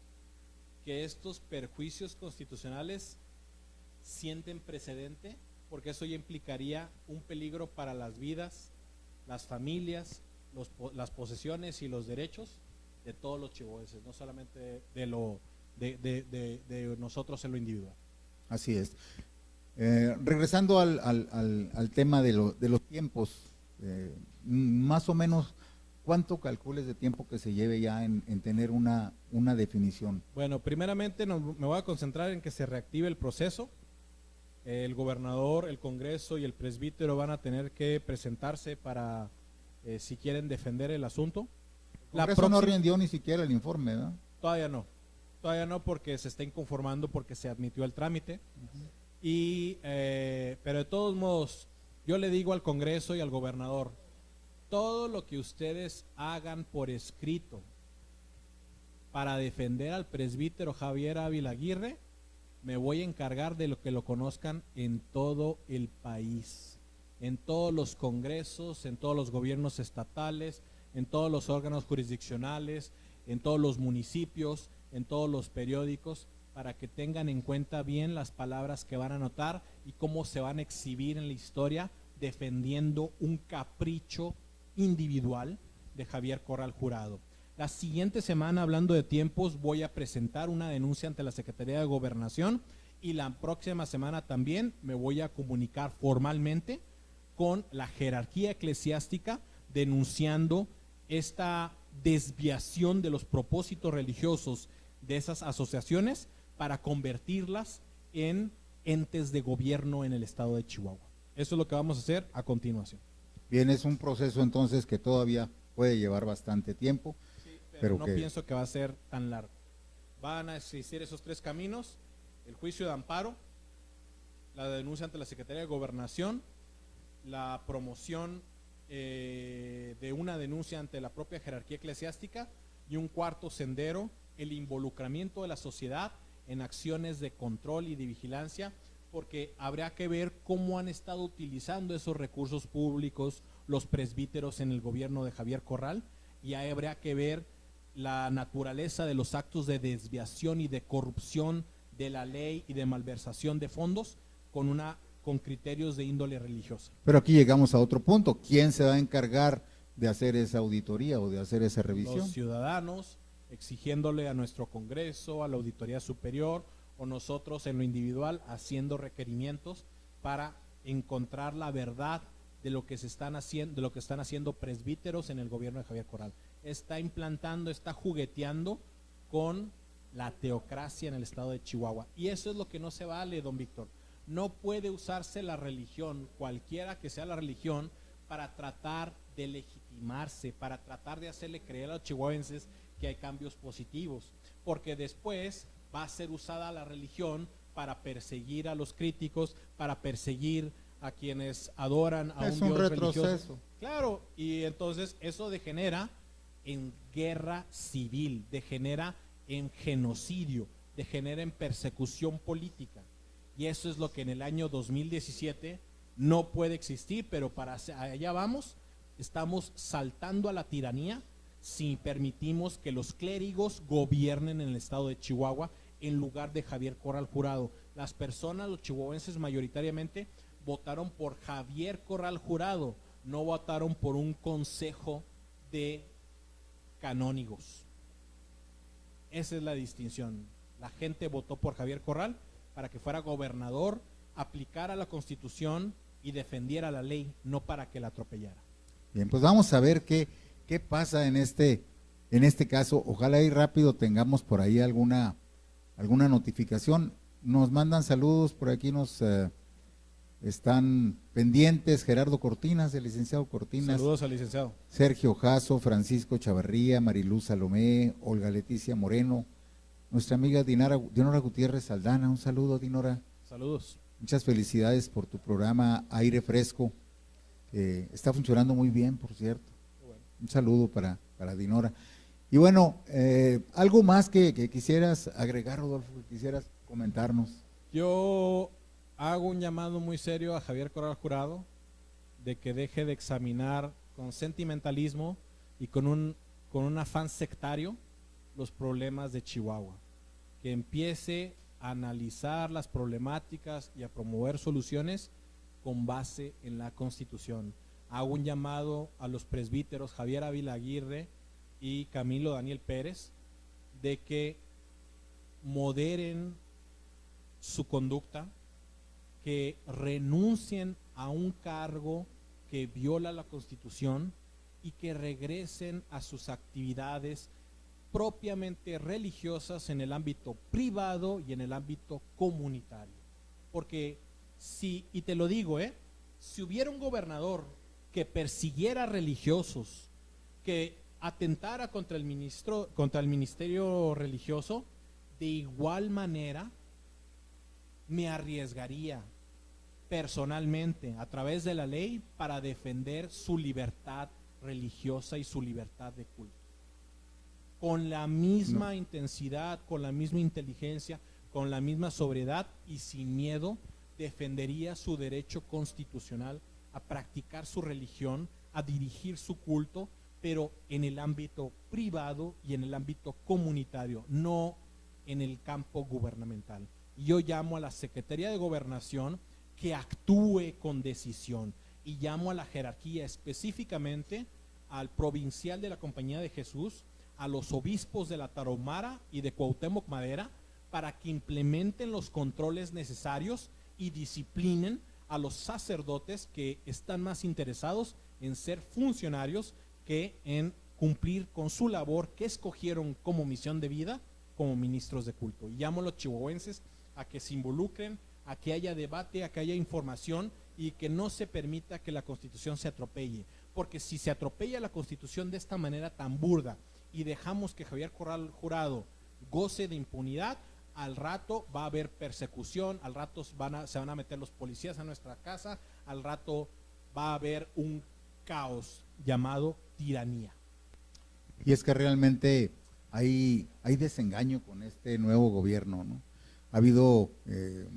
que estos perjuicios constitucionales sienten precedente, porque eso ya implicaría un peligro para las vidas, las familias, las posesiones y los derechos de todos los chihuahuenses, no solamente de nosotros en lo individual. Así es. Regresando al tema de los tiempos, más o menos, ¿cuánto calcules de tiempo que se lleve ya en tener una definición? Bueno, primeramente me voy a concentrar en que se reactive el proceso. El gobernador, el Congreso y el presbítero van a tener que presentarse para, si quieren defender el asunto. El Congreso no rindió ni siquiera el informe, ¿verdad? Todavía no porque se está inconformando porque se admitió el trámite. Pero de todos modos, yo le digo al Congreso y al gobernador, todo lo que ustedes hagan por escrito para defender al presbítero Javier Ávila Aguirre, me voy a encargar de lo que lo conozcan en todo el país, en todos los congresos, en todos los gobiernos estatales, en todos los órganos jurisdiccionales, en todos los municipios, en todos los periódicos, para que tengan en cuenta bien las palabras que van a anotar y cómo se van a exhibir en la historia defendiendo un capricho individual de Javier Corral Jurado. La siguiente semana, hablando de tiempos, voy a presentar una denuncia ante la Secretaría de Gobernación y la próxima semana también me voy a comunicar formalmente con la jerarquía eclesiástica denunciando esta desviación de los propósitos religiosos de esas asociaciones para convertirlas en entes de gobierno en el estado de Chihuahua. Eso es lo que vamos a hacer a continuación. Bien, es un proceso entonces que todavía puede llevar bastante tiempo. Sí, pero no pienso que va a ser tan largo. Van a existir esos tres caminos: el juicio de amparo, la denuncia ante la Secretaría de Gobernación, la promoción de una denuncia ante la propia jerarquía eclesiástica, y un cuarto sendero, el involucramiento de la sociedad en acciones de control y de vigilancia, porque habrá que ver cómo han estado utilizando esos recursos públicos los presbíteros en el gobierno de Javier Corral, y habrá que ver la naturaleza de los actos de desviación y de corrupción de la ley y de malversación de fondos con criterios de índole religiosa. Pero aquí llegamos a otro punto. ¿Quién se va a encargar de hacer esa auditoría o de hacer esa revisión? Los ciudadanos, exigiéndole a nuestro Congreso, a la Auditoría Superior, o nosotros en lo individual haciendo requerimientos para encontrar la verdad de lo que están haciendo presbíteros en el gobierno de Javier Corral. Está implantando, está jugueteando con la teocracia en el estado de Chihuahua, y eso es lo que no se vale, don Víctor. No puede usarse la religión, cualquiera que sea la religión, para tratar de legitimarse, para tratar de hacerle creer a los chihuahuenses que hay cambios positivos, porque después va a ser usada la religión para perseguir a los críticos, para perseguir a quienes adoran a un Dios religioso. Claro, y entonces eso degenera en guerra civil, degenera en genocidio, degenera en persecución política. Y eso es lo que en el año 2017 no puede existir, pero para allá vamos. Estamos saltando a la tiranía si permitimos que los clérigos gobiernen en el estado de Chihuahua en lugar de Javier Corral Jurado. Las personas, los chihuahuenses mayoritariamente, votaron por Javier Corral Jurado, no votaron por un consejo de canónigos. Esa es la distinción. La gente votó por Javier Corral para que fuera gobernador, aplicara la Constitución y defendiera la ley, no para que la atropellara. Bien, pues vamos a ver qué pasa en este caso. Ojalá y rápido tengamos por ahí alguna notificación. Nos mandan saludos, por aquí nos están pendientes Gerardo Cortinas, el licenciado Cortinas. Saludos al licenciado. Sergio Jasso, Francisco Chavarría, Mariluz Salomé, Olga Leticia Moreno, nuestra amiga Dinora Gutiérrez Aldana. Un saludo, Dinora. Saludos. Muchas felicidades por tu programa Aire Fresco. Está funcionando muy bien, por cierto. Bueno. Un saludo para Dinora. Y bueno, algo más que quisieras agregar, Rodolfo, que quisieras comentarnos. Yo hago un llamado muy serio a Javier Corral Jurado de que deje de examinar con sentimentalismo y con un afán sectario los problemas de Chihuahua, que empiece a analizar las problemáticas y a promover soluciones con base en la Constitución. Hago un llamado a los presbíteros Javier Ávila Aguirre y Camilo Daniel Pérez de que moderen su conducta, que renuncien a un cargo que viola la Constitución y que regresen a sus actividades propiamente religiosas en el ámbito privado y en el ámbito comunitario. Porque si, y te lo digo, si hubiera un gobernador que persiguiera a religiosos, que atentara contra el ministerio religioso, de igual manera me arriesgaría personalmente a través de la ley para defender su libertad religiosa y su libertad de culto. Con la misma intensidad, con la misma inteligencia, con la misma sobriedad y sin miedo, defendería su derecho constitucional a practicar su religión, a dirigir su culto, pero en el ámbito privado y en el ámbito comunitario, no en el campo gubernamental. Y yo llamo a la Secretaría de Gobernación que actúe con decisión, y llamo a la jerarquía, específicamente al provincial de la Compañía de Jesús, a los obispos de la Tarahumara y de Cuauhtémoc Madera, para que implementen los controles necesarios y disciplinen a los sacerdotes que están más interesados en ser funcionarios que en cumplir con su labor que escogieron como misión de vida como ministros de culto. Y llamo a los chihuahuenses a que se involucren, a que haya debate, a que haya información y que no se permita que la Constitución se atropelle, porque si se atropella la Constitución de esta manera tan burda y dejamos que Javier Corral Jurado goce de impunidad, al rato va a haber persecución, al rato se van a meter los policías a nuestra casa, al rato va a haber un caos llamado tiranía. Y es que realmente hay desengaño con este nuevo gobierno, ¿no? Ha habido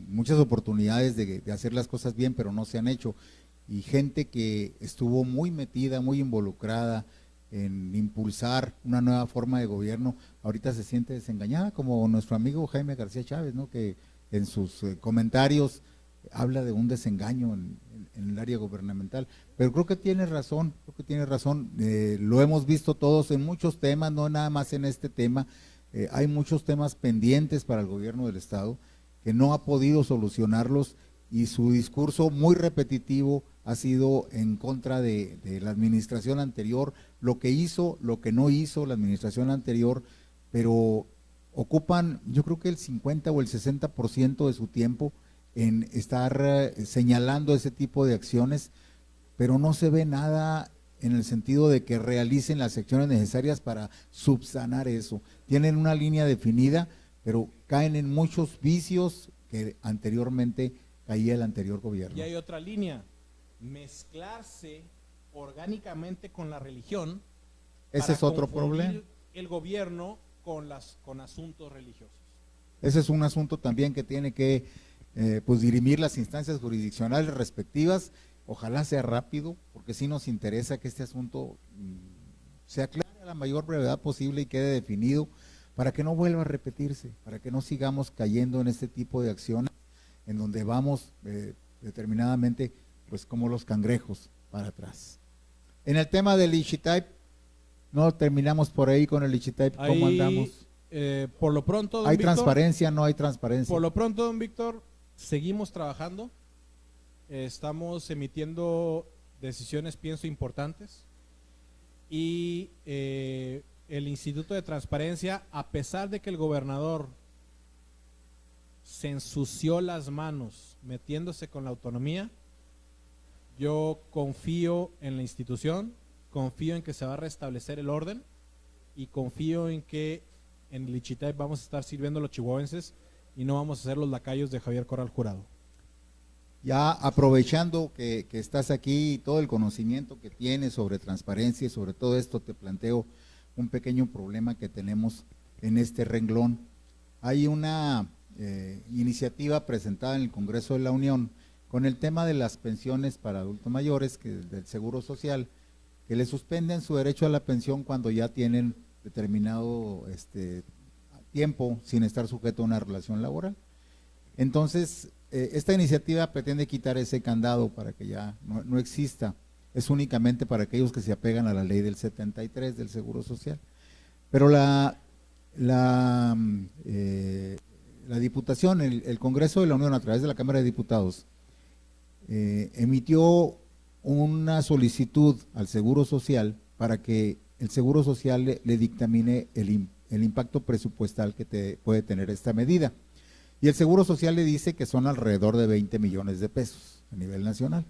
muchas oportunidades de hacer las cosas bien, pero no se han hecho. Y gente que estuvo muy metida, muy involucrada en impulsar una nueva forma de gobierno, ahorita se siente desengañada, como nuestro amigo Jaime García Chávez, ¿no? Que en sus comentarios habla de un desengaño en el área gubernamental. Pero creo que tiene razón, lo hemos visto todos en muchos temas, no nada más en este tema. Hay muchos temas pendientes para el gobierno del estado que no ha podido solucionarlos, y su discurso muy repetitivo ha sido en contra de la administración anterior, lo que hizo, lo que no hizo la administración anterior, pero ocupan yo creo que el 50 o el 60% de su tiempo en estar señalando ese tipo de acciones, pero no se ve nada en el sentido de que realicen las acciones necesarias para subsanar eso. Tienen una línea definida, pero caen en muchos vicios que anteriormente caía el anterior gobierno. Y hay otra línea, mezclarse orgánicamente con la religión. Ese es otro problema. El gobierno con asuntos religiosos. Ese es un asunto también que tiene que pues dirimir las instancias jurisdiccionales respectivas. Ojalá sea rápido, porque sí nos interesa que este asunto se aclare a la mayor brevedad posible y quede definido, para que no vuelva a repetirse, para que no sigamos cayendo en este tipo de acciones en donde vamos determinadamente pues como los cangrejos para atrás. En el tema del Ixitaip, no terminamos por ahí con el Ixitaip. ¿Cómo andamos? Por lo pronto, don ¿Hay Víctor, transparencia? ¿No hay transparencia? Por lo pronto, don Víctor, seguimos trabajando, estamos emitiendo decisiones, pienso, importantes, y el Instituto de Transparencia, a pesar de que el gobernador se ensució las manos metiéndose con la autonomía, yo confío en la institución, confío en que se va a restablecer el orden y confío en que en Lichitay vamos a estar sirviendo a los chihuahuenses y no vamos a ser los lacayos de Javier Corral Jurado. Ya aprovechando que estás aquí y todo el conocimiento que tienes sobre transparencia y sobre todo esto, te planteo un pequeño problema que tenemos en este renglón. Hay una iniciativa presentada en el Congreso de la Unión con el tema de las pensiones para adultos mayores, del Seguro Social, que le suspenden su derecho a la pensión cuando ya tienen determinado tiempo sin estar sujeto a una relación laboral. Entonces, esta iniciativa pretende quitar ese candado para que ya no exista, es únicamente para aquellos que se apegan a la ley del 73 del Seguro Social. Pero la Diputación, el Congreso de la Unión a través de la Cámara de Diputados, emitió una solicitud al Seguro Social para que el Seguro Social le dictamine el impacto presupuestal que puede tener esta medida. Y el Seguro Social le dice que son alrededor de 20 millones de pesos a nivel nacional.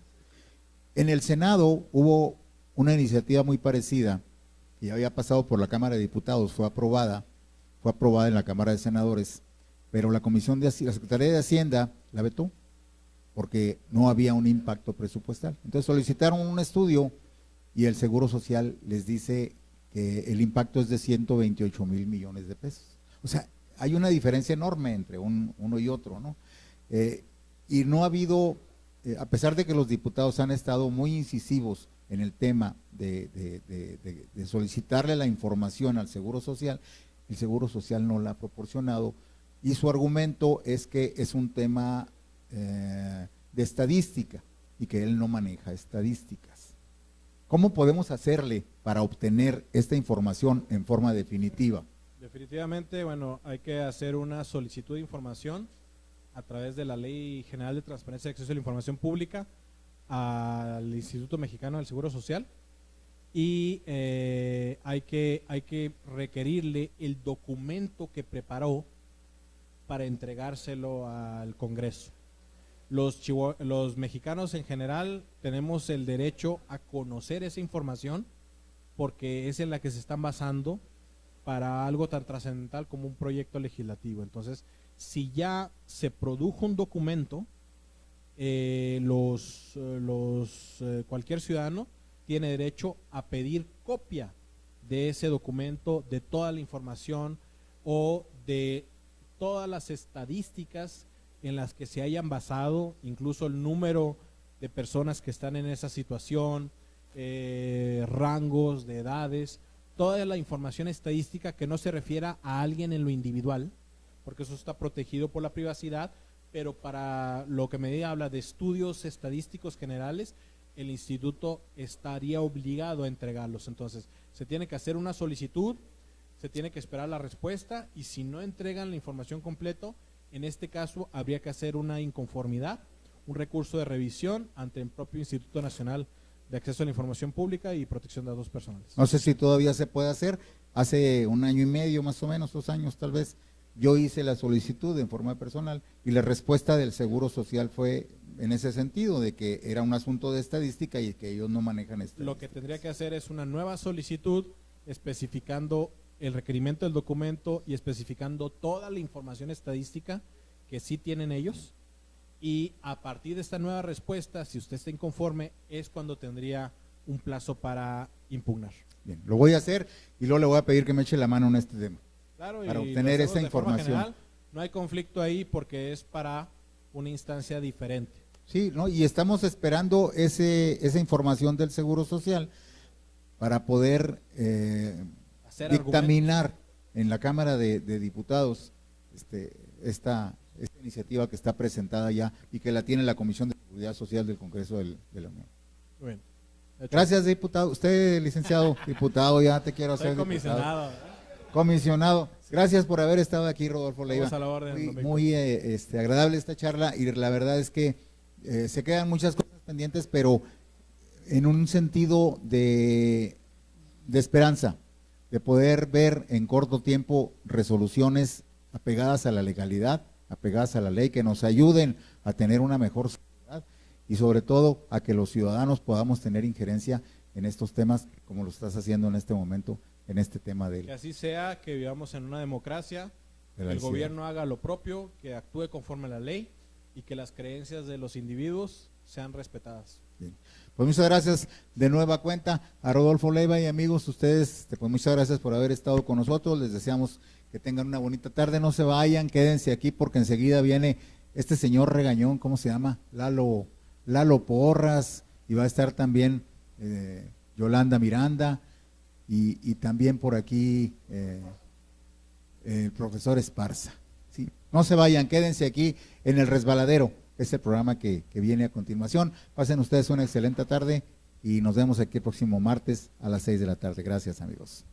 En el Senado hubo una iniciativa muy parecida, que había pasado por la Cámara de Diputados, fue aprobada en la Cámara de Senadores, pero la Secretaría de Hacienda la vetó, porque no había un impacto presupuestal. Entonces solicitaron un estudio y el Seguro Social les dice que el impacto es de 128 mil millones de pesos. O sea, hay una diferencia enorme entre uno y otro, ¿no? Y no ha habido, a pesar de que los diputados han estado muy incisivos en el tema de solicitarle la información al Seguro Social, el Seguro Social no la ha proporcionado y su argumento es que es un tema de estadística y que él no maneja estadísticas. ¿Cómo podemos hacerle para obtener esta información en forma definitiva? Definitivamente, bueno, hay que hacer una solicitud de información a través de la Ley General de Transparencia y Acceso a la Información Pública al Instituto Mexicano del Seguro Social y hay que requerirle el documento que preparó para entregárselo al Congreso. Los mexicanos en general tenemos el derecho a conocer esa información porque es en la que se están basando para algo tan trascendental como un proyecto legislativo. Entonces, si ya se produjo un documento, cualquier ciudadano tiene derecho a pedir copia de ese documento, de toda la información o de todas las estadísticas en las que se hayan basado, incluso el número de personas que están en esa situación, rangos de edades, toda la información estadística que no se refiera a alguien en lo individual, porque eso está protegido por la privacidad, pero para lo que me habla de estudios estadísticos generales, el instituto estaría obligado a entregarlos. Entonces, se tiene que hacer una solicitud, se tiene que esperar la respuesta y si no entregan la información completa, en este caso habría que hacer una inconformidad, un recurso de revisión ante el propio Instituto Nacional de Acceso a la Información Pública y Protección de Datos Personales. No sé si todavía se puede hacer. Hace 1 año y medio, más o menos, 2 años tal vez, yo hice la solicitud en forma personal y la respuesta del Seguro Social fue en ese sentido, de que era un asunto de estadística y que ellos no manejan estadística. Lo que tendría que hacer es una nueva solicitud especificando el requerimiento del documento y especificando toda la información estadística que sí tienen ellos. Y a partir de esta nueva respuesta, si usted está inconforme, es cuando tendría un plazo para impugnar. Bien, lo voy a hacer y luego le voy a pedir que me eche la mano en este tema. Claro, para y obtener esa información. General, no hay conflicto ahí porque es para una instancia diferente. Sí, ¿no? Y estamos esperando esa información del Seguro Social para poder dictaminar en la Cámara de Diputados esta iniciativa que está presentada ya y que la tiene la Comisión de Seguridad Social del Congreso de la Unión. Bueno, gracias, diputado. Usted, licenciado diputado, ya te quiero hacer comisionado. Comisionado. Gracias por haber estado aquí, Rodolfo Leiva. A la orden, muy agradable esta charla y la verdad es que se quedan muchas cosas pendientes, pero en un sentido de esperanza, de poder ver en corto tiempo resoluciones apegadas a la legalidad apegadas a la ley, que nos ayuden a tener una mejor sociedad y sobre todo a que los ciudadanos podamos tener injerencia en estos temas como lo estás haciendo en este momento, en este tema Que así sea, que vivamos en una democracia, que el gobierno haga lo propio, que actúe conforme a la ley y que las creencias de los individuos sean respetadas. Bien. Pues muchas gracias de nueva cuenta a Rodolfo Leiva y amigos, ustedes, pues muchas gracias por haber estado con nosotros, les deseamos que tengan una bonita tarde, no se vayan, quédense aquí porque enseguida viene este señor regañón, ¿cómo se llama? Lalo Porras, y va a estar también Yolanda Miranda y también por aquí el profesor Esparza. ¿Sí? No se vayan, quédense aquí en El Resbaladero, es el programa que viene a continuación. Pasen ustedes una excelente tarde y nos vemos aquí el próximo martes a las 6 de la tarde. Gracias, amigos.